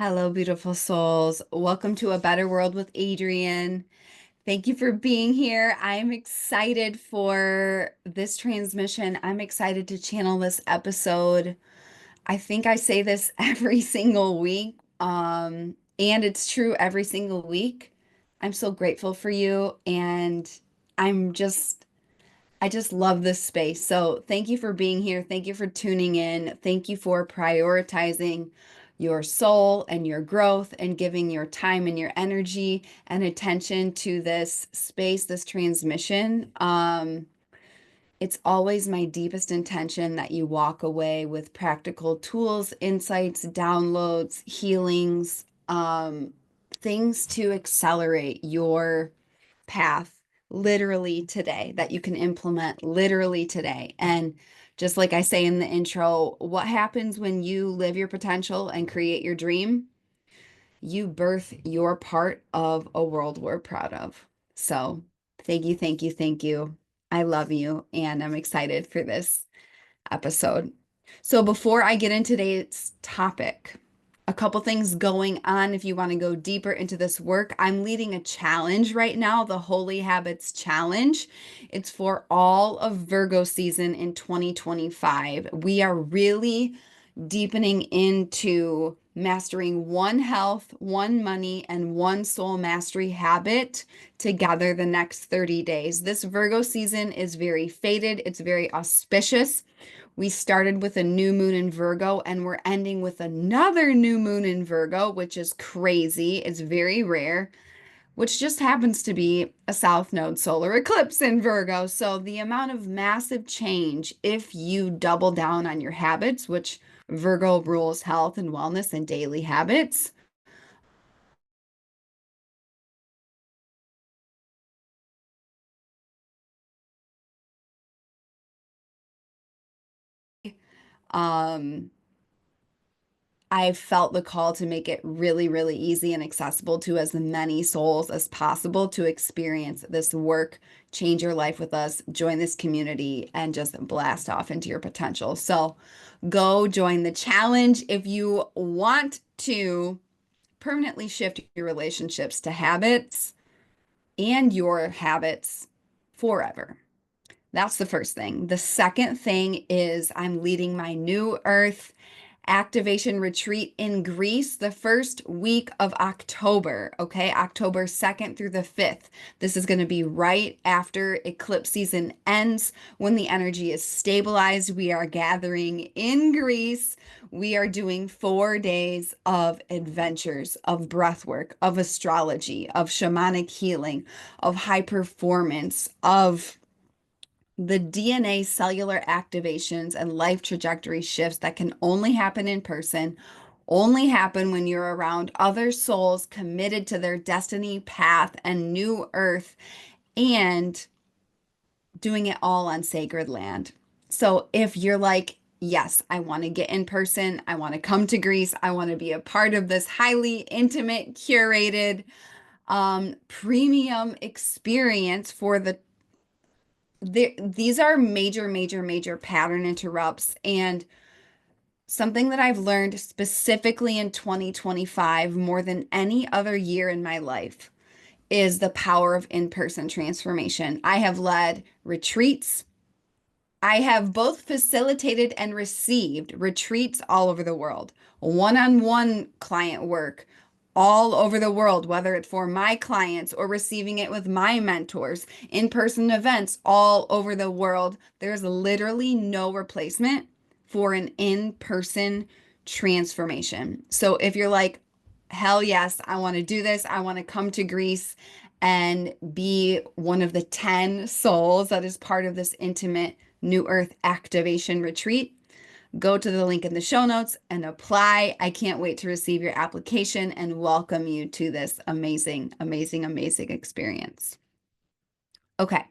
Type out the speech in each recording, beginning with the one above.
Hello, beautiful souls. Welcome to A Better World with Adrienne. Thank you for being here. I'm excited for this transmission. I'm excited to channel this episode. I think I say this every single week, and it's true every single week. I'm so grateful for you, and I'm just I just love this space. So, thank you for being here. Thank you for tuning in. Thank you for prioritizing your soul and your growth and giving your time and your energy and attention to this space, this transmission. It's always my deepest intention that you walk away with practical tools, insights, downloads, healings, things to accelerate your path literally today that you can implement literally today. And just like I say in the intro, what happens when you live your potential and create your dream? You birth your part of a world we're proud of. So thank you, thank you, thank you. I love you, and I'm excited for this episode. So before I get into today's topic, a couple things going on if you want to go deeper into this work. I'm leading a challenge right now, the Holy Habits Challenge. It's for all of Virgo season in 2025. We are really deepening into mastering one health, one money, and one soul mastery habit together the next 30 days. This Virgo season is very fated, it's very auspicious. We started with a new moon in Virgo and we're ending with another new moon in Virgo, which is crazy. It's very rare, which just happens to be a South Node solar eclipse in Virgo. So the amount of massive change if you double down on your habits, which Virgo rules health and wellness and daily habits. Um, I felt the call to make it really, really easy and accessible to as many souls as possible to experience this work, change your life with us, join this community, and just blast off into your potential. So go join the challenge if you want to permanently shift your relationships to habits and your habits forever. That's the first thing. The second thing is I'm leading my New Earth activation retreat in Greece the first week of October, okay? October 2nd through the 5th. This is going to be right after eclipse season ends when the energy is stabilized. We are gathering in Greece. We are doing 4 days of adventures, of breath work, of astrology, of shamanic healing, of high performance, of the DNA cellular activations and life trajectory shifts that can only happen in person, only happen when you're around other souls committed to their destiny path and new earth and doing it all on sacred land. So if you're like, yes, I want to get in person, I want to come to Greece, I want to be a part of this highly intimate, curated, premium experience for these are major, major, major pattern interrupts. And something that I've learned specifically in 2025 more than any other year in my life is the power of in-person transformation. I have led retreats. I have both facilitated and received retreats all over the world, one-on-one client work all over the world, whether it's for my clients or receiving it with my mentors, in-person events all over the world. There's literally no replacement for an in-person transformation. So if you're like, hell yes, I want to do this, I want to come to Greece and be one of the 10 souls that is part of this intimate New Earth activation retreat, go to the link in the show notes and apply. I can't wait to receive your application and welcome you to this amazing, amazing, amazing experience. Okay,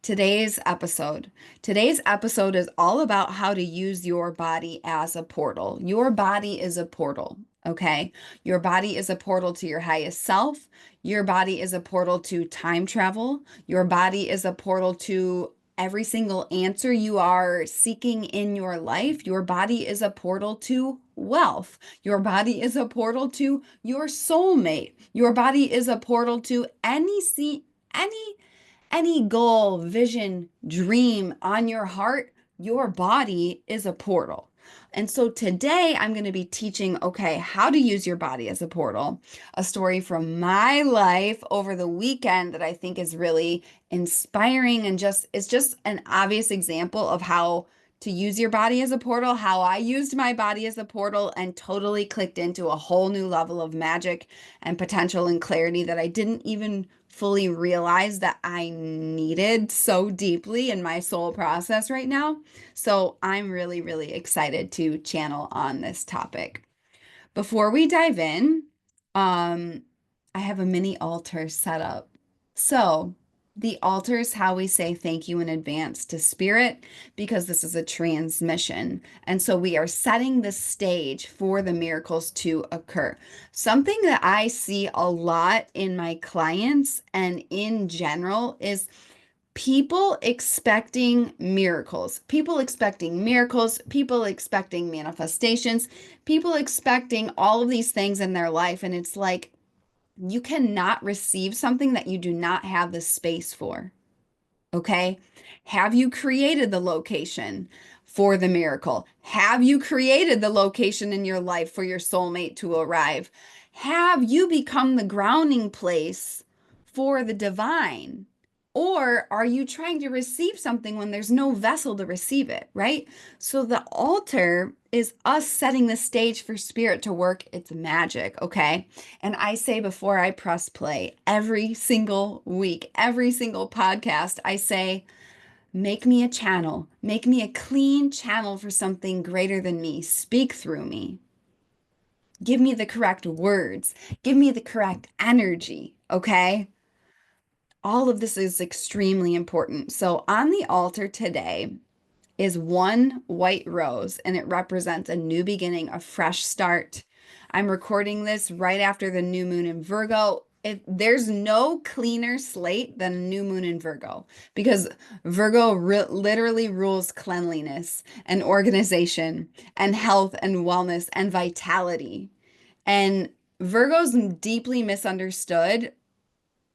today's episode. Today's episode is all about how to use your body as a portal. Your body is a portal, okay? Your body is a portal to your highest self. Your body is a portal to time travel. Your body is a portal to every single answer you are seeking in your life. Your body is a portal to wealth. Your body is a portal to your soulmate. Your body is a portal to any any goal, vision, dream on your heart. Your body is a portal. And so today I'm going to be teaching, okay, how to use your body as a portal. A story from my life over the weekend that I think is really inspiring and just it's just an obvious example of how to use your body as a portal, how I used my body as a portal and totally clicked into a whole new level of magic and potential and clarity that I didn't even fully realize that I needed so deeply in my soul process right now. So I'm really, really excited to channel on this topic. Before we dive in, um, I have a mini altar set up. So, the altar is how we say thank you in advance to spirit because this is a transmission. And so we are setting the stage for the miracles to occur. Something that I see a lot in my clients and in general is people expecting miracles, people expecting manifestations, people expecting all of these things in their life. And it's like you cannot receive something that you do not have the space for. Okay. Have you created the location for the miracle? Have you created the location in your life for your soulmate to arrive? Have you become the grounding place for the divine? Or are you trying to receive something when there's no vessel to receive it, right? So the altar is us setting the stage for spirit to work its magic, okay? And I say before I press play every single week, every single podcast, I say, make me a channel, make me a clean channel for something greater than me. Speak through me. Give me the correct words. Give me the correct energy. Okay. All of this is extremely important. So on the altar today, is one white rose, and it represents a new beginning, a fresh start. I'm recording this right after the new moon in Virgo. There's no cleaner slate than a new moon in Virgo because Virgo literally rules cleanliness and organization and health and wellness and vitality. And Virgo's deeply misunderstood.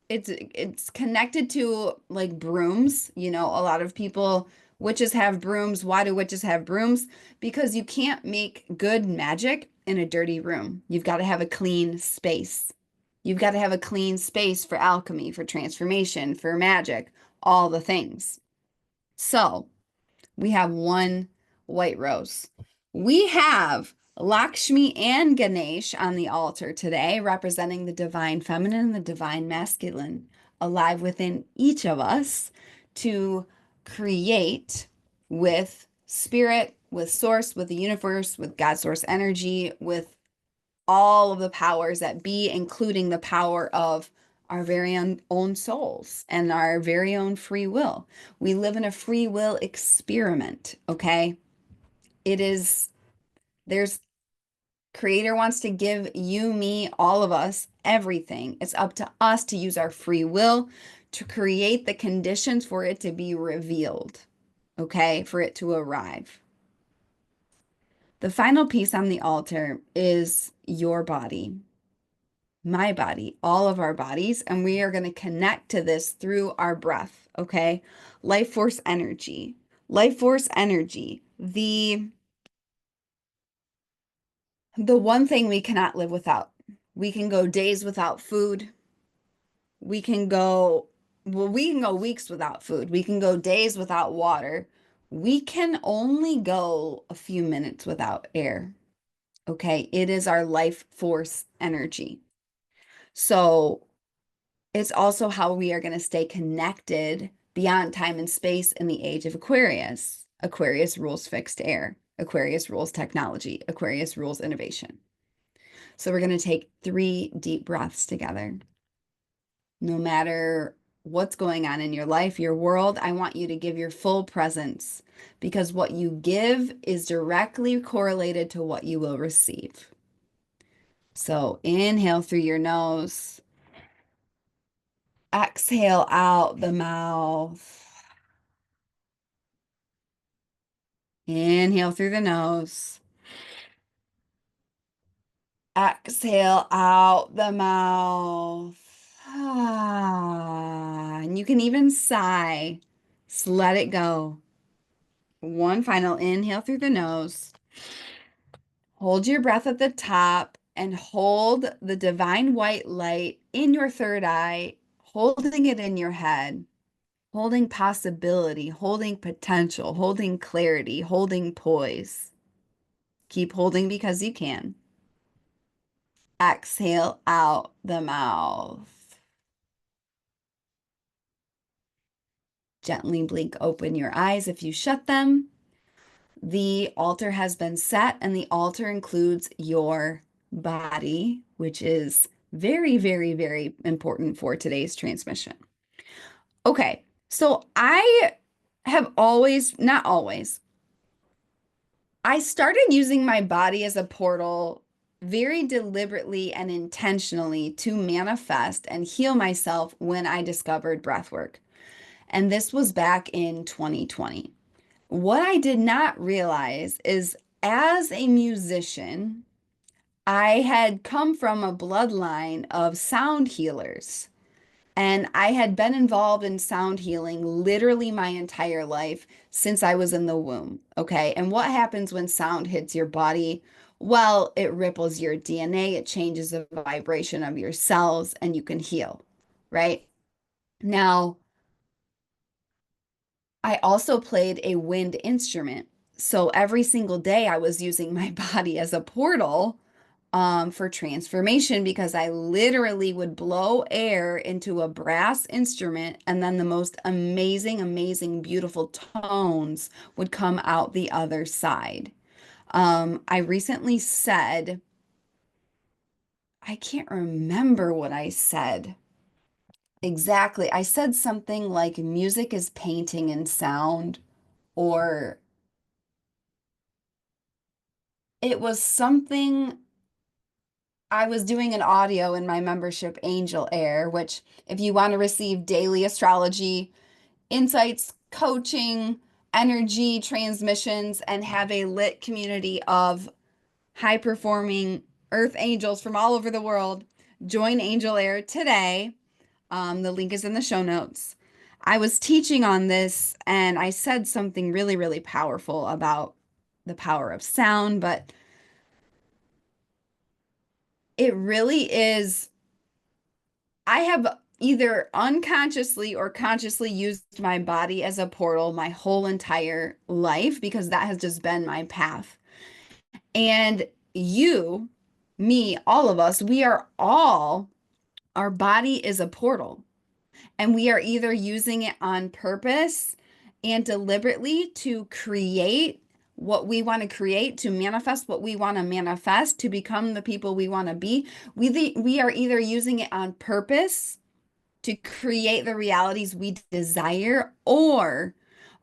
It's connected to like brooms. You know, a lot of people, witches have brooms. Why do witches have brooms? Because you can't make good magic in a dirty room. You've got to have a clean space. You've got to have a clean space for alchemy, for transformation, for magic, all the things. So, we have one white rose. We have Lakshmi and Ganesh on the altar today, representing the divine feminine and the divine masculine, alive within each of us to create with spirit, with source, with the universe, with God source energy, with all of the powers that be, including the power of our very own souls and our very own free will. We live in a free will experiment, okay? It is, there's, Creator wants to give you, me, all of us, everything. It's up to us to use our free will to create the conditions for it to be revealed, okay? For it to arrive. The final piece on the altar is your body, my body, all of our bodies, and we are going to connect to this through our breath, okay? Life force energy. Life force energy. The one thing we cannot live without. We can go days without food. We can go we can go weeks without food. We can go days without water. We can only go a few minutes without air. Okay? It is our life force energy. So, it's also how we are going to stay connected beyond time and space in the age of Aquarius. Aquarius rules fixed air. Aquarius rules technology. Aquarius rules innovation. So we're going to take 3 deep breaths together. No matter what's going on in your life, your world, I want you to give your full presence because what you give is directly correlated to what you will receive. So inhale through your nose. Exhale out the mouth. Inhale through the nose. Exhale out the mouth. And you can even sigh. Just let it go. One final inhale through the nose. Hold your breath at the top and hold the divine white light in your third eye, holding it in your head, holding possibility, holding potential, holding clarity, holding poise. Keep holding because you can. Exhale out the mouth. Gently blink open your eyes if you shut them. The altar has been set, and the altar includes your body, which is very, very, very important for today's transmission. Okay, so I have always, not always, I started using my body as a portal very deliberately and intentionally to manifest and heal myself when I discovered breathwork. And this was back in 2020. What I did not realize is as a musician, I had come from a bloodline of sound healers. And I had been involved in sound healing literally my entire life since I was in the womb. Okay. And what happens when sound hits your body? Well, it ripples your DNA, it changes the vibration of your cells, and you can heal. Right. Now, I also played a wind instrument. So every single day I was using my body as a portal for transformation because I literally would blow air into a brass instrument and then the most amazing, amazing, beautiful tones would come out the other side. I recently said, I can't remember what I said exactly. I said something like music is painting and sound, or it was something. I was doing an audio in my membership, Angel Air, which, if you want to receive daily astrology, insights, coaching, energy transmissions, and have a lit community of high performing earth angels from all over the world, join Angel Air today. The link is in the show notes. I was teaching on this and I said something really, really powerful about the power of sound, but it really is. I have either unconsciously or consciously used my body as a portal my whole entire life because that has just been my path. And you, me, all of us, we are all, our body is a portal. And we are either using it on purpose and deliberately to create what we want to create, to manifest what we want to manifest, to become the people we want to be. We are either using it on purpose to create the realities we desire, or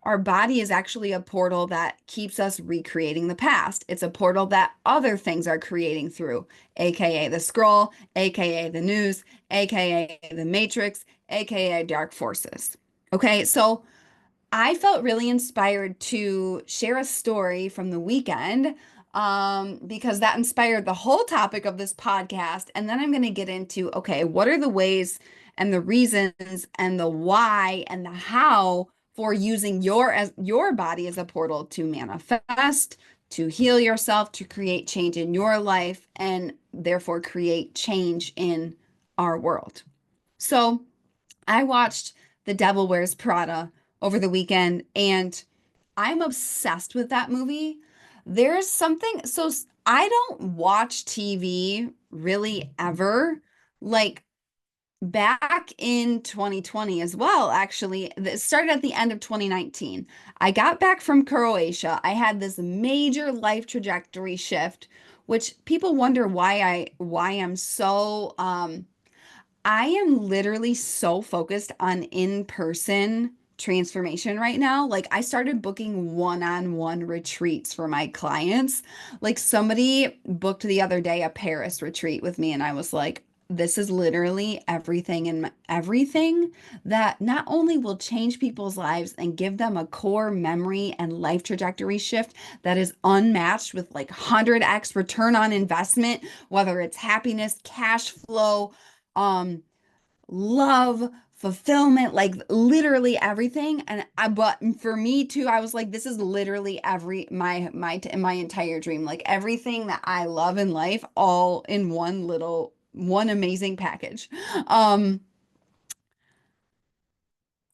our body is actually a portal that keeps us recreating the past. It's a portal that other things are creating through, aka the scroll, aka the news, aka the matrix, aka dark forces. Okay, so I felt really inspired to share a story from the weekend because that inspired the whole topic of this podcast. And then I'm going to get into, okay, what are the ways and the reasons and the why and the how for using your body as a portal to manifest, to heal yourself, to create change in your life, and therefore create change in our world. So, I watched The Devil Wears Prada over the weekend and I'm obsessed with that movie. There's something, so I don't watch TV really ever. Like back in 2020 as well, actually, it started at the end of 2019. I got back from Croatia. I had this major life trajectory shift, which people wonder why I'm so I am literally so focused on in-person transformation right now. Like, I started booking one-on-one retreats for my clients. Like, somebody booked the other day a Paris retreat with me, and I was like, this is literally everything and everything that not only will change people's lives and give them a core memory and life trajectory shift that is unmatched with like 100x return on investment, whether it's happiness, cash flow, um, love, fulfillment, like literally everything. But for me too, I was like, this is literally my entire dream, like everything that I love in life, all in one amazing package. Um,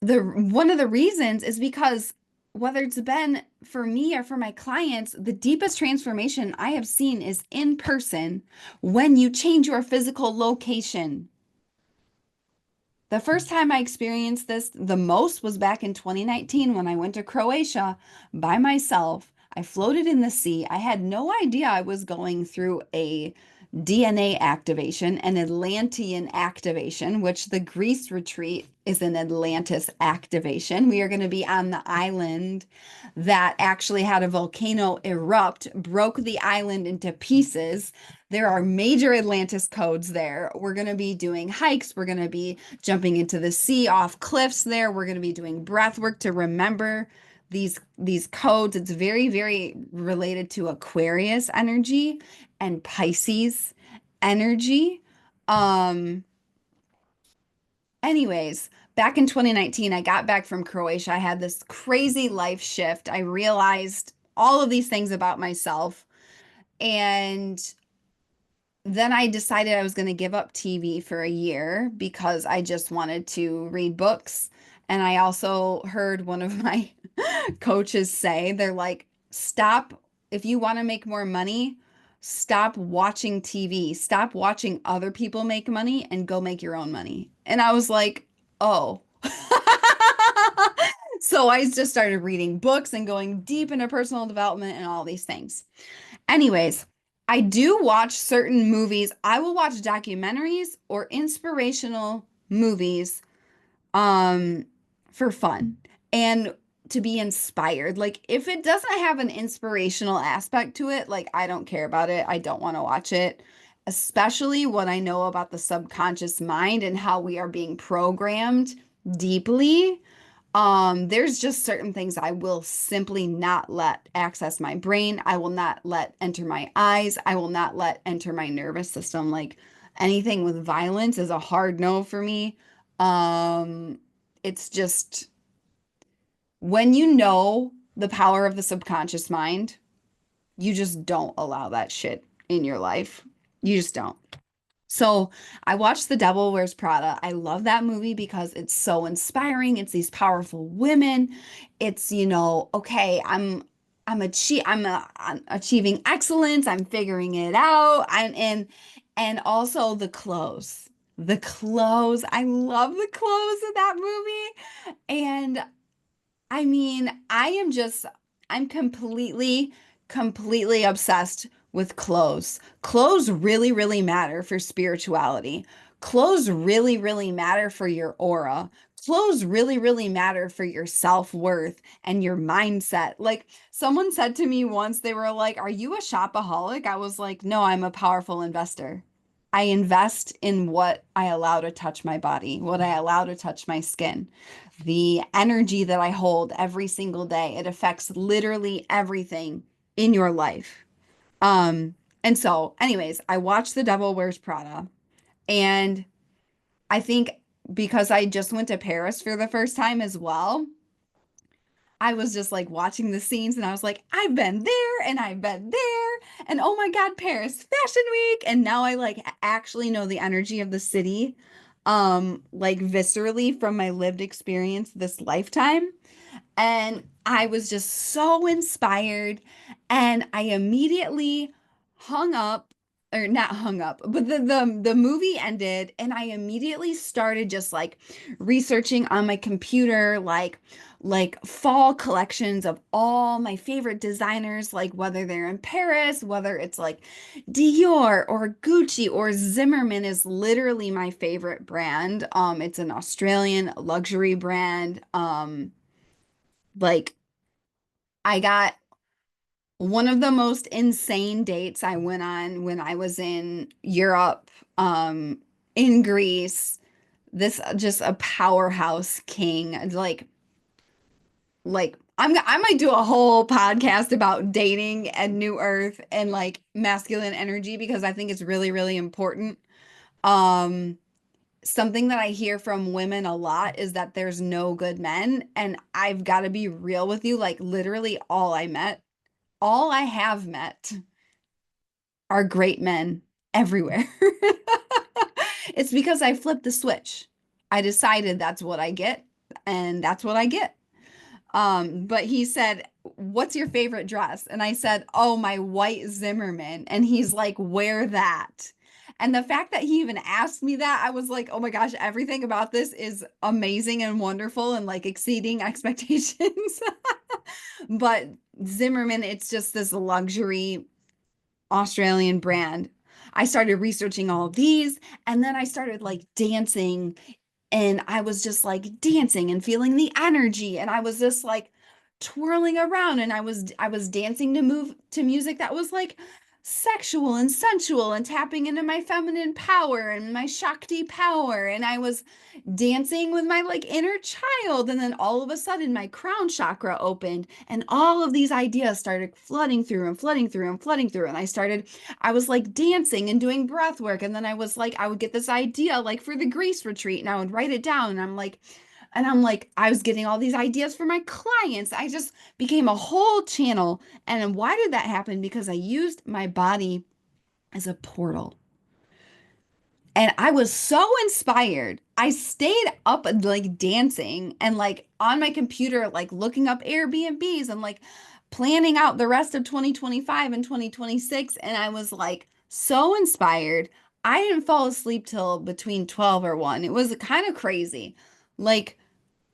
the one of the reasons is because whether it's been for me or for my clients, the deepest transformation I have seen is in person when you change your physical location. The first time I experienced this the most was back in 2019 when I went to Croatia by myself. I floated in the sea. I had no idea I was going through a DNA activation, an Atlantean activation, which the Greece retreat is an Atlantis activation. We are going to be on the island that actually had a volcano erupt, broke the island into pieces. There are major Atlantis codes there. We're going to be doing hikes. We're going to be jumping into the sea off cliffs there. We're going to be doing breath work to remember these codes. It's very, very related to Aquarius energy and Pisces energy. Um, anyways, back in 2019, I got back from Croatia. I had this crazy life shift. I realized all of these things about myself. And then I decided I was going to give up TV for a year because I just wanted to read books. And I also heard one of my coaches say, they're like, stop, if you want to make more money, stop watching TV, stop watching other people make money and go make your own money. And I was like, oh. So I just started reading books and going deep into personal development and all these things. Anyways, I do watch certain movies. I will watch documentaries or inspirational movies um for fun and to be inspired. Like if it doesn't have an inspirational aspect to it, like I don't care about it. I don't want to watch it, especially what I know about the subconscious mind and how we are being programmed deeply. There's just certain things I will simply not let access my brain. I will not let enter my eyes. I will not let enter my nervous system. Like anything with violence is a hard no for me. Um, it's just when you know the power of the subconscious mind, you just don't allow that shit in your life. You just don't. So I watched The Devil Wears Prada. I love that movie because it's so inspiring. It's these powerful women. It's, okay, I'm achieving excellence. I'm figuring it out. And also the clothes. The clothes. I love the clothes in that movie. And I mean, I'm completely obsessed with clothes. Clothes really, really matter for spirituality. Clothes really, really matter for your aura. Clothes really, really matter for your self-worth and your mindset. Like someone said to me once, they were like, "Are you a shopaholic?" I was like, "No, I'm a powerful investor. I invest in what I allow to touch my body, what I allow to touch my skin, the energy that I hold every single day. It affects literally everything in your life." And so, anyways, I watched The Devil Wears Prada, and I think because I just went to Paris for the first time as well, I was just like watching the scenes and I was like, I've been there and I've been there. And oh my God, Paris Fashion Week. And now I like actually know the energy of the city, like viscerally from my lived experience this lifetime. And I was just so inspired. And I immediately hung up, or not hung up, but the movie ended, and I immediately started just like researching on my computer, like fall collections of all my favorite designers, like whether they're in Paris, whether it's like Dior or Gucci or Zimmerman is literally my favorite brand. It's an Australian luxury brand. Like I got one of the most insane dates I went on when I was in Europe, in Greece, this just a powerhouse king. I might do a whole podcast about dating and New Earth and like masculine energy because I think it's really, really important. Um, Something that I hear from women a lot is that there's no good men, and I've got to be real with you, like literally all I have met are great men everywhere. It's because I flipped the switch. I decided that's what I get, and that's what I get. But he said, "What's your favorite dress?" And I said, "Oh, my white Zimmerman." And he's like, "Wear that." And the fact that he even asked me that, I was like, "Oh my gosh, everything about this is amazing and wonderful and like exceeding expectations." But Zimmerman, it's just this luxury Australian brand. I started researching all of these, and then I started like dancing, and I was just like dancing and feeling the energy, and I was just like twirling around, and I was dancing to move to music that was like sexual and sensual and tapping into my feminine power and my Shakti power, and I was dancing with my like inner child, and then all of a sudden my crown chakra opened, and all of these ideas started flooding through and flooding through and flooding through, and I was like dancing and doing breath work, and then I was like I would get this idea like for the Greece retreat, and I would write it down, and I'm like I was getting all these ideas for my clients. I just became a whole channel. And why did that happen? Because I used my body as a portal. And I was so inspired. I stayed up like dancing and like on my computer, like looking up Airbnbs and like planning out the rest of 2025 and 2026. And I was like so inspired. I didn't fall asleep till between 12 or 1. It was kind of crazy. Like,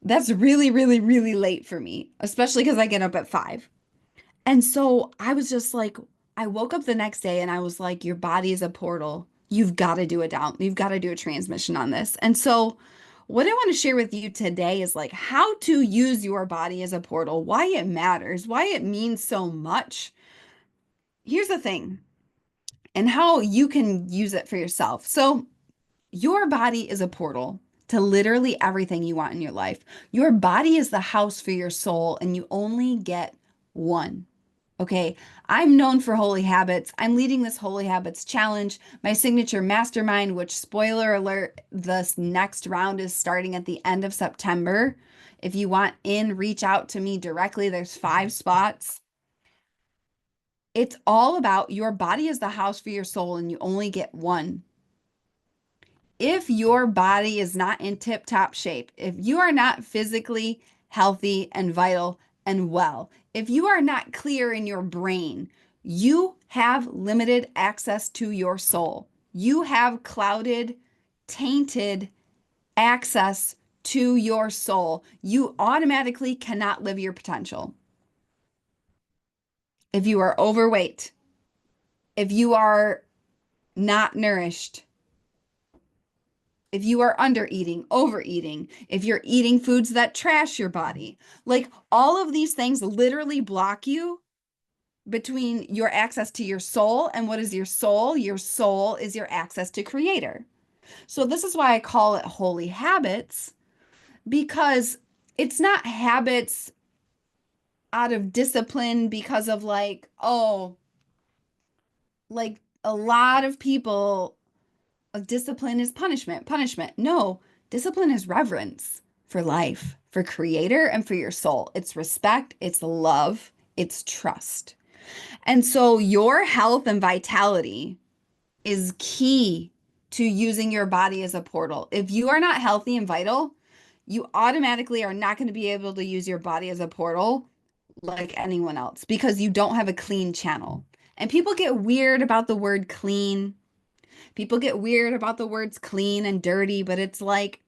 that's really, really, really late for me, especially because I get up at 5. And so I was just like, I woke up the next day and I was like, your body is a portal. You've got to do a transmission on this. And so, what I want to share with you today is like how to use your body as a portal, why it matters, why it means so much. Here's the thing, and how you can use it for yourself. So, your body is a portal to literally everything you want in your life. Your body is the house for your soul, and you only get one. Okay, I'm known for holy habits. I'm leading this holy habits challenge, my signature mastermind, which spoiler alert, this next round is starting at the end of September. If you want in, reach out to me directly. There's 5 spots. It's all about your body is the house for your soul, and you only get one. If your body is not in tip-top shape, if you are not physically healthy and vital and well, if you are not clear in your brain, you have limited access to your soul. You have clouded, tainted access to your soul. You automatically cannot live your potential. If you are overweight, if you are not nourished, if you are under eating, overeating, if you're eating foods that trash your body, like all of these things literally block you between your access to your soul. And what is your soul? Your soul is your access to creator. So this is why I call it holy habits, because it's not habits out of discipline because of like, oh, like a lot of people discipline is punishment. Punishment. No, discipline is reverence for life, for creator, and for your soul. It's respect, it's love, it's trust. And so your health and vitality is key to using your body as a portal. If you are not healthy and vital, you automatically are not going to be able to use your body as a portal like anyone else because you don't have a clean channel. And people get weird about the word clean. People get weird about the words clean and dirty, but it's like,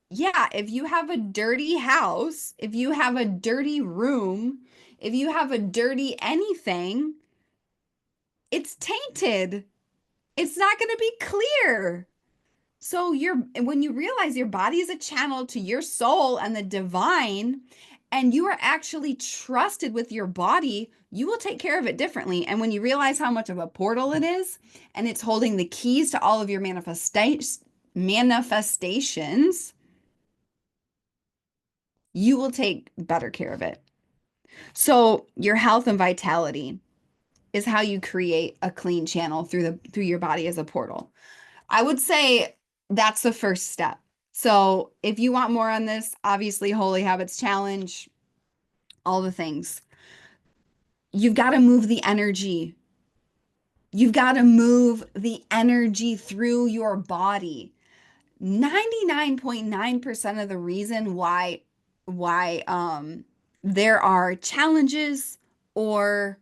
yeah, if you have a dirty house, if you have a dirty room, if you have a dirty anything, it's tainted. It's not going to be clear. So when you realize your body is a channel to your soul and the divine, and you are actually trusted with your body, you will take care of it differently. And when you realize how much of a portal it is, and it's holding the keys to all of your manifestations, you will take better care of it. So your health and vitality is how you create a clean channel through your body as a portal. I would say that's the first step. So if you want more on this, obviously Holy Habits Challenge, all the things. You've got to move the energy. You've got to move the energy through your body. 99.9% of the reason why there are challenges or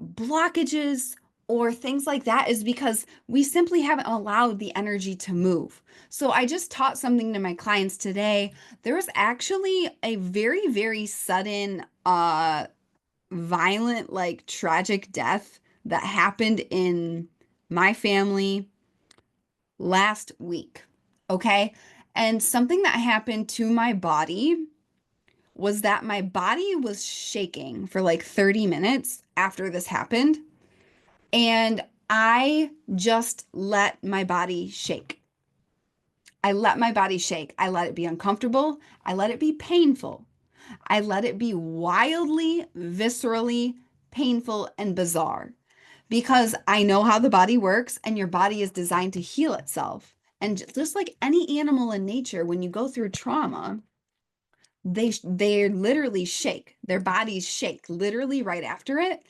blockages or things like that is because we simply haven't allowed the energy to move. So I just taught something to my clients today. There was actually a very, very sudden, violent, like tragic death that happened in my family last week. Okay. And something that happened to my body was that my body was shaking for like 30 minutes after this happened. And I just let my body shake. I let my body shake. I let it be uncomfortable. I let it be painful. I let it be wildly, viscerally painful and bizarre because I know how the body works and your body is designed to heal itself. And just like any animal in nature, when you go through trauma, they literally shake. Their bodies shake literally right after it,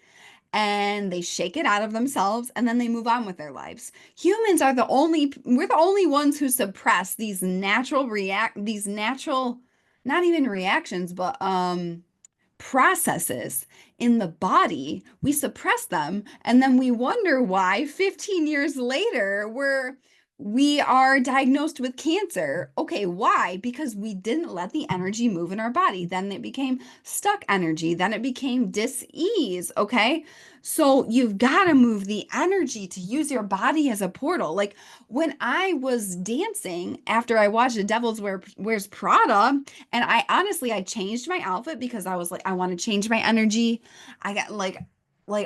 and they shake it out of themselves and then they move on with their lives. Humans are we're the only ones who suppress these natural, not even reactions, but processes in the body. We suppress them and then we wonder why 15 years later we are diagnosed with cancer. Okay, why? Because we didn't let the energy move in our body. Then it became stuck energy. Then it became dis-ease. Okay. So you've got to move the energy to use your body as a portal. Like when I was dancing after I watched The Wears Prada, and I changed my outfit because I was like, I want to change my energy. I got like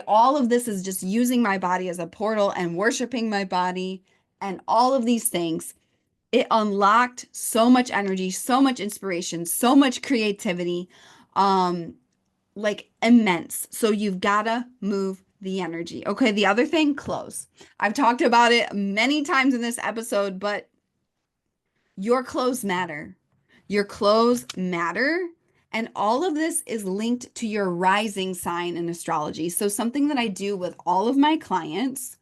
all of this is just using my body as a portal and worshiping my body and all of these things. It unlocked so much energy, so much inspiration, so much creativity, um, like immense. So you've got to move the energy. Okay, the other thing, clothes. I've talked about it many times in this episode, but your clothes matter. Your clothes matter. And all of this is linked to your rising sign in astrology. So, something that I do with all of my clients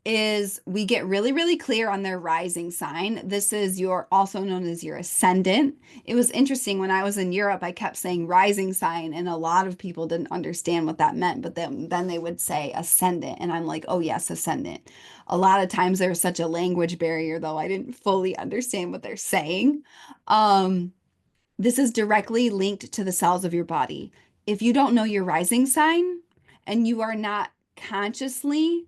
is we get really, really clear on their rising sign. This is your also known as your ascendant. It was interesting when I was in Europe, I kept saying rising sign, and a lot of people didn't understand what that meant, but then they would say ascendant. And I'm like, oh, yes, ascendant. A lot of times there's such a language barrier, though I didn't fully understand what they're saying. Um, this is directly linked to the cells of your body. If you don't know your rising sign and you are not consciously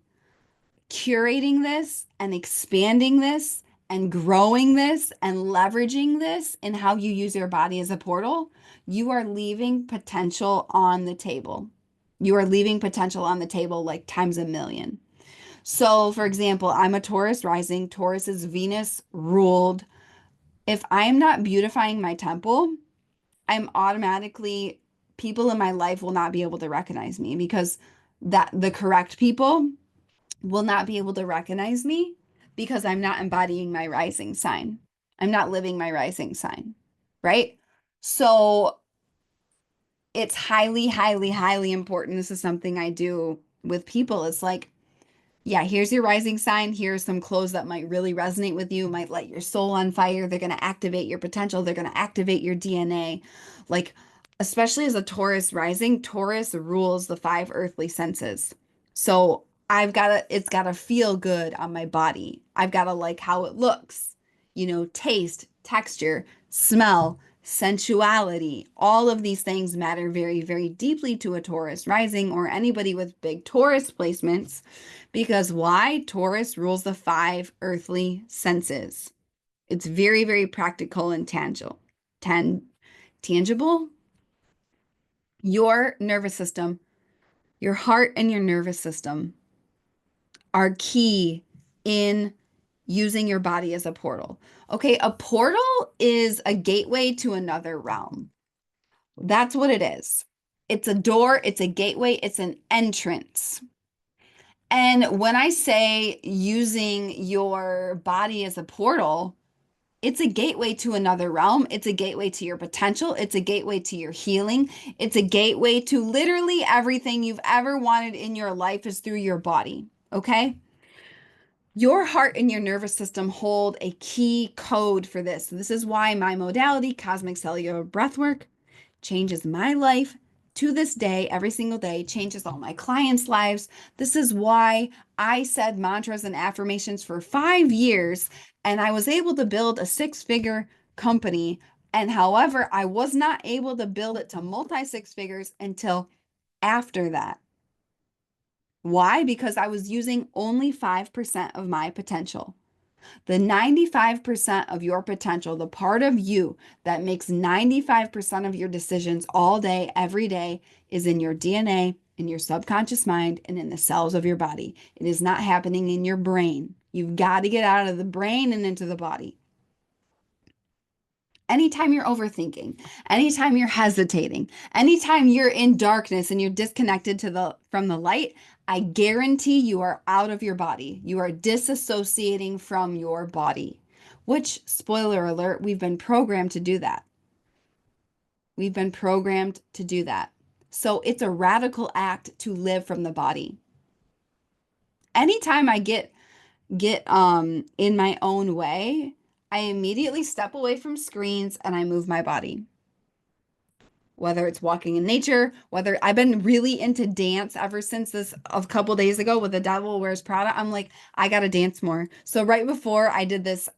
curating this and expanding this and growing this and leveraging this in how you use your body as a portal, you are leaving potential on the table. You are leaving potential on the table like times a million. So, for example, I'm a Taurus rising. Taurus is Venus ruled. If I'm not beautifying my temple, I'm automatically, people in my life will not be able to recognize me because that the correct people will not be able to recognize me because I'm not embodying my rising sign. I'm not living my rising sign, right? So it's highly, highly, highly important. This is something I do with people. It's like, yeah, here's your rising sign. Here's some clothes that might really resonate with you, might light your soul on fire. They're going to activate your potential. They're going to activate your DNA. Like, especially as a Taurus rising, Taurus rules the five earthly senses. So it's got to feel good on my body. I've got to like how it looks, taste, texture, smell, sensuality. All of these things matter very, very deeply to a Taurus rising or anybody with big Taurus placements. Because why? Taurus rules the five earthly senses. It's very, very practical and tangible. Tangible? Your nervous system, your heart and your nervous system are key in using your body as a portal. Okay, a portal is a gateway to another realm. That's what it is. It's a door, it's a gateway, it's an entrance. And when I say using your body as a portal, it's a gateway to another realm. It's a gateway to your potential. It's a gateway to your healing. It's a gateway to literally everything you've ever wanted in your life is through your body. Okay? Your heart and your nervous system hold a key code for this. This is why my modality, cosmic cellular breathwork, changes my life to this day, every single day, changes all my clients' lives. This is why I said mantras and affirmations for 5 years, and I was able to build a six-figure company. And however, I was not able to build it to multi six figures until after that. Why? Because I was using only 5% of my potential. The 95% of your potential, the part of you that makes 95% of your decisions all day, every day, is in your DNA, in your subconscious mind, and in the cells of your body. It is not happening in your brain. You've got to get out of the brain and into the body. Anytime you're overthinking, anytime you're hesitating, anytime you're in darkness and you're disconnected from the light, I guarantee you are out of your body. You are disassociating from your body, which, spoiler alert, we've been programmed to do that. We've been programmed to do that. So it's a radical act to live from the body. Anytime I get in my own way, I immediately step away from screens and I move my body. Whether it's walking in nature, whether I've been really into dance ever since this a couple days ago with the Devil Wears Prada. I'm like, I gotta dance more. So right before I did this,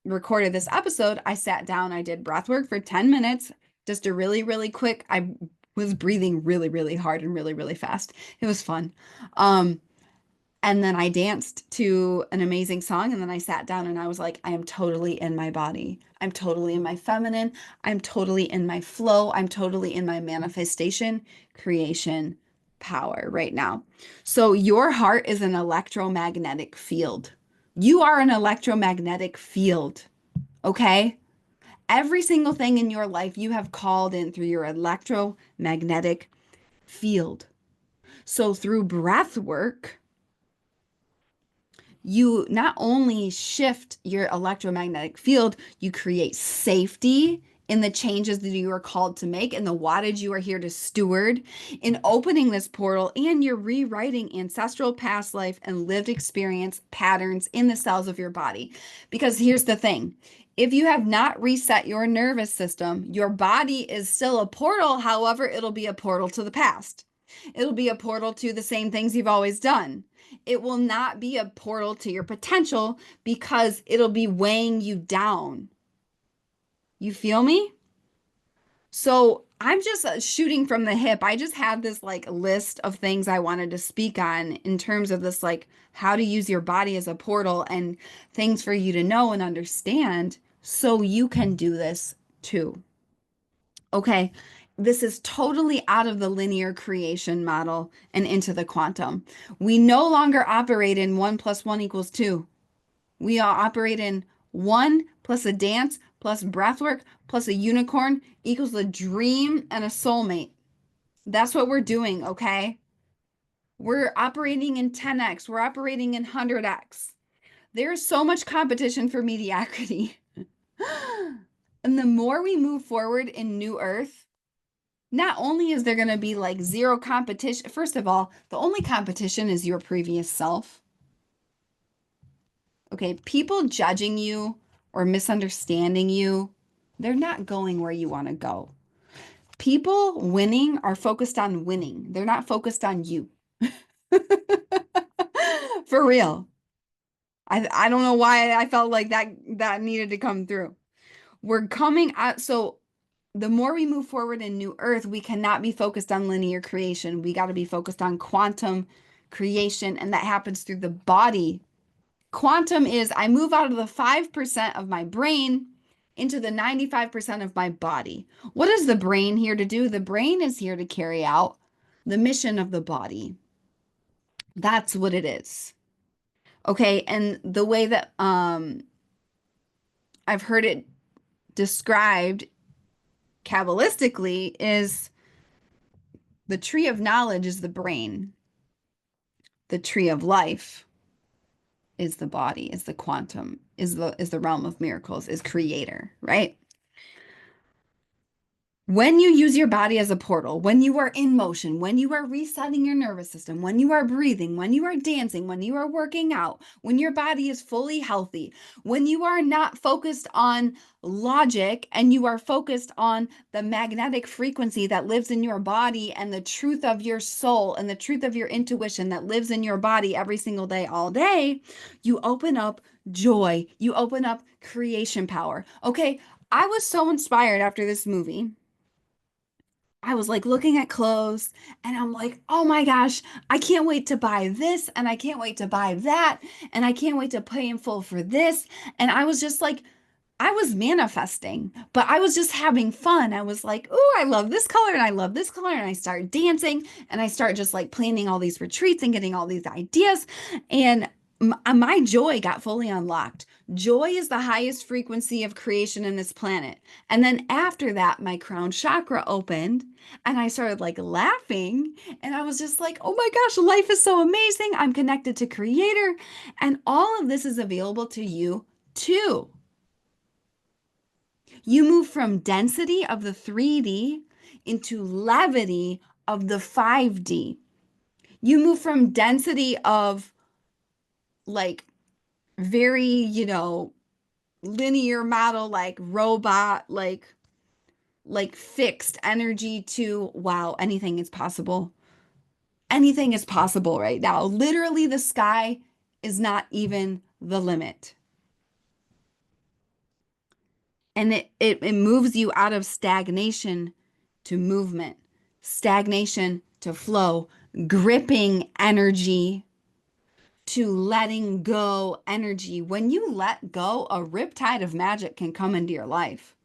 recorded this episode, I sat down, I did breath work for 10 minutes, just a really, really quick. I was breathing really, really hard and really, really fast. It was fun. Um, and then I danced to an amazing song. And then I sat down and I was like, I am totally in my body. I'm totally in my feminine. I'm totally in my flow. I'm totally in my manifestation, creation power right now. So your heart is an electromagnetic field. You are an electromagnetic field. Okay. Every single thing in your life you have called in through your electromagnetic field. So through breath work, you not only shift your electromagnetic field, you create safety in the changes that you are called to make and the wattage you are here to steward in opening this portal, and you're rewriting ancestral past life and lived experience patterns in the cells of your body. Because here's the thing. If you have not reset your nervous system, your body is still a portal. However, it'll be a portal to the past. It'll be a portal to the same things you've always done. It will not be a portal to your potential because it'll be weighing you down. You feel me? So I'm just shooting from the hip. I just had this like list of things I wanted to speak on in terms of this, like how to use your body as a portal and things for you to know and understand so you can do this too. Okay, this is totally out of the linear creation model and into the quantum. We no longer operate in 1 + 1 = 2. We all operate in one plus a dance plus breathwork plus a unicorn equals a dream and a soulmate. That's what we're doing, okay? We're operating in 10x, we're operating in 100x. There's so much competition for mediocrity. And the more we move forward in New Earth, not only is there going to be like zero competition, first of all, the only competition is your previous self. Okay, people judging you or misunderstanding you, they're not going where you want to go. People winning are focused on winning. They're not focused on you. For real. I don't know why I felt like that needed to come through. We're coming out, so the more we move forward in New Earth, we cannot be focused on linear creation. We got to be focused on quantum creation, and that happens through the body. Quantum is I move out of the 5% of my brain into the 95% of my body. What is the brain here to do? The brain is here to carry out the mission of the body. That's what it is. Okay, and the way that I've heard it described Kabbalistically is the tree of knowledge is the brain. The tree of life is the body, is the quantum, is the realm of miracles, is creator, right? When you use your body as a portal, when you are in motion, when you are resetting your nervous system, when you are breathing, when you are dancing, when you are working out, when your body is fully healthy, when you are not focused on logic and you are focused on the magnetic frequency that lives in your body and the truth of your soul and the truth of your intuition that lives in your body every single day, all day, you open up joy. You open up creation power. Okay, I was so inspired after this movie. I was like looking at clothes and I'm like, oh my gosh, I can't wait to buy this and I can't wait to buy that and I can't wait to pay in full for this. And I was just like, I was manifesting, but I was just having fun. I was like, oh, I love this color and I love this color. And I start dancing and I start just like planning all these retreats and getting all these ideas. And my joy got fully unlocked. Joy is the highest frequency of creation in this planet. And then after that, my crown chakra opened and I started like laughing. And I was just like, oh my gosh, life is so amazing. I'm connected to Creator. And all of this is available to you too. You move from density of the 3D into levity of the 5D. You move from density of like very, linear model, like robot, like fixed energy to wow, anything is possible. Anything is possible right now. Literally, the sky is not even the limit. And it moves you out of stagnation to movement, stagnation to flow, gripping energy to letting go energy. When you let go, a riptide of magic can come into your life.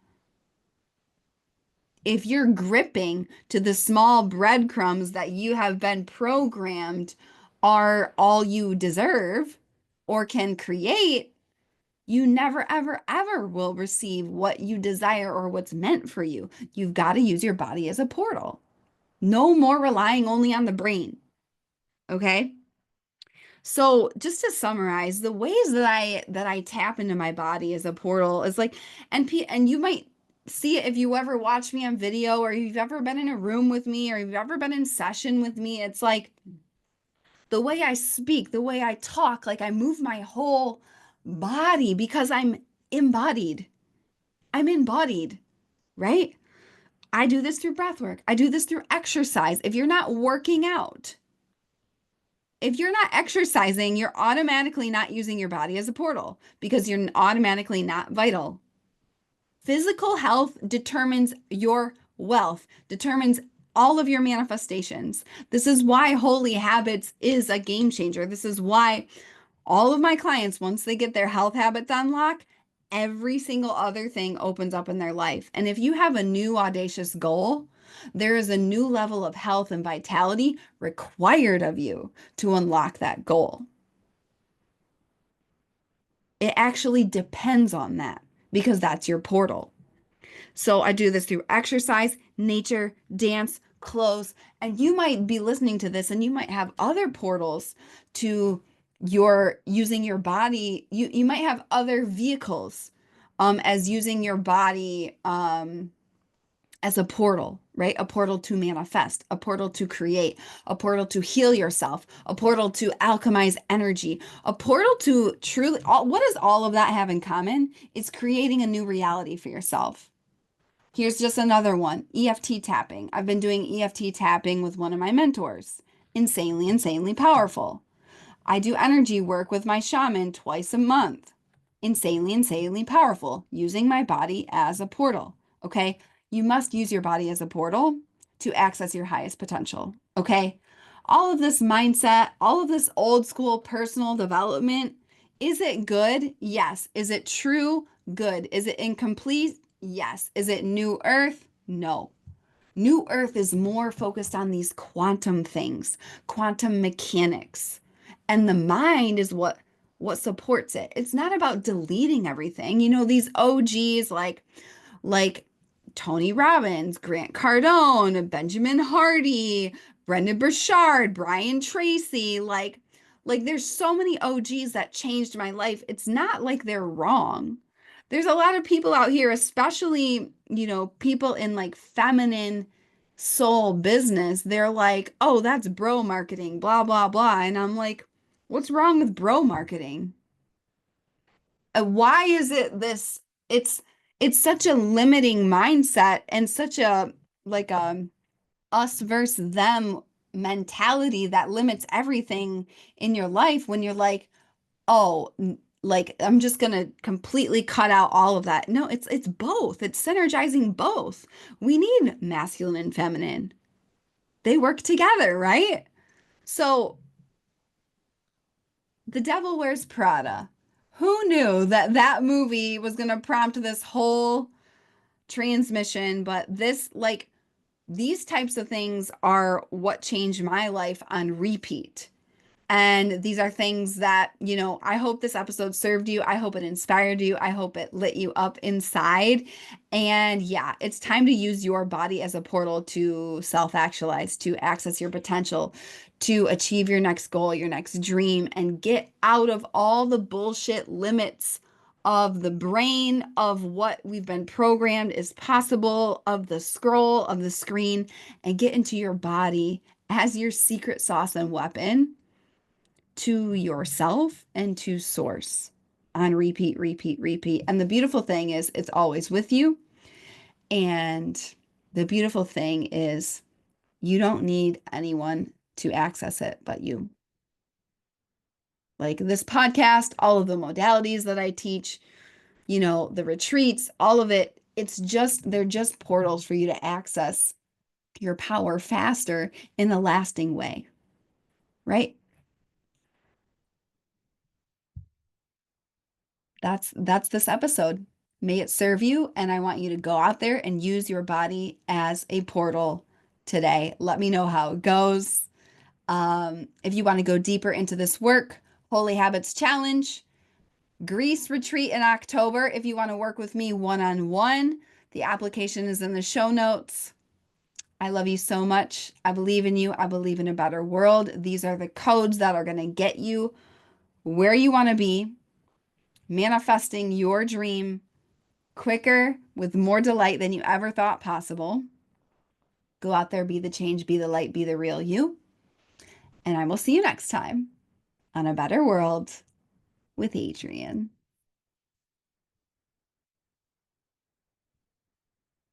If you're gripping to the small breadcrumbs that you have been programmed are all you deserve or can create, you never, ever, ever will receive what you desire or what's meant for you. You've got to use your body as a portal. No more relying only on the brain. Okay? So, just to summarize, the ways that I tap into my body as a portal is like, and you might see it if you ever watch me on video or you've ever been in a room with me or you've ever been in session with me. It's like the way I speak, the way I talk, like I move my whole body because I'm embodied. I'm embodied, right? I do this through breath work. I do this through exercise. If you're not working out, if you're not exercising, you're automatically not using your body as a portal because you're automatically not vital. Physical health determines your wealth, determines all of your manifestations. This is why Holy Habits is a game changer. This is why all of my clients, once they get their health habits unlocked, every single other thing opens up in their life. And if you have a new audacious goal, there is a new level of health and vitality required of you to unlock that goal. It actually depends on that because that's your portal. So I do this through exercise, nature, dance, clothes, and you might be listening to this and you might have other portals to your using your body. You might have other vehicles as using your body as a portal, right? A portal to manifest, a portal to create, a portal to heal yourself, a portal to alchemize energy, a portal to truly, what does all of that have in common? It's creating a new reality for yourself. Here's just another one, EFT tapping. I've been doing EFT tapping with one of my mentors. Insanely, insanely powerful. I do energy work with my shaman twice a month. Insanely, insanely powerful, using my body as a portal. Okay. You must use your body as a portal to access your highest potential. Okay. All of this mindset, all of this old school personal development, is it good? Yes. Is it true? Good. Is it incomplete? Yes. Is it New Earth? No. New Earth is more focused on these quantum things, quantum mechanics. And the mind is what supports it. It's not about deleting everything. You know, these OGs like Tony Robbins, Grant Cardone, Benjamin Hardy, Brendan Burchard, Brian Tracy, like there's so many OGs that changed my life. It's not like they're wrong. There's a lot of people out here, especially, people in like feminine soul business. They're like, "Oh, that's bro marketing, blah blah blah." And I'm like, "What's wrong with bro marketing? Why is it this it's it's such a limiting mindset and such a like us versus them mentality that limits everything in your life when you're like, oh, like I'm just gonna completely cut out all of that. No, it's both. It's synergizing both. We need masculine and feminine. They work together, right? So The Devil Wears Prada. Who knew that that movie was going to prompt this whole transmission? But these types of things are what changed my life on repeat. And these are things that, I hope this episode served you. I hope it inspired you. I hope it lit you up inside. And yeah, it's time to use your body as a portal to self actualize, to access your potential, to achieve your next goal, your next dream, and get out of all the bullshit limits of the brain, of what we've been programmed is possible, of the scroll, of the screen, and get into your body as your secret sauce and weapon to yourself and to source on repeat, repeat, repeat. And the beautiful thing is, it's always with you. And the beautiful thing is, you don't need anyone to access it but you. Like this podcast, all of the modalities that I teach, the retreats, all of it, they're just portals for you to access your power faster in a lasting way, right? That's this episode. May it serve you, and I want you to go out there and use your body as a portal today. Let me know how it goes. If you want to go deeper into this work, Holy Habits Challenge, Greece retreat in October. If you want to work with me one-on-one, the application is in the show notes. I love you so much. I believe in you. I believe in a better world. These are the codes that are going to get you where you want to be, manifesting your dream quicker, with more delight than you ever thought possible. Go out there, be the change, be the light, be the real you. And I will see you next time on A Better World with Adrienne.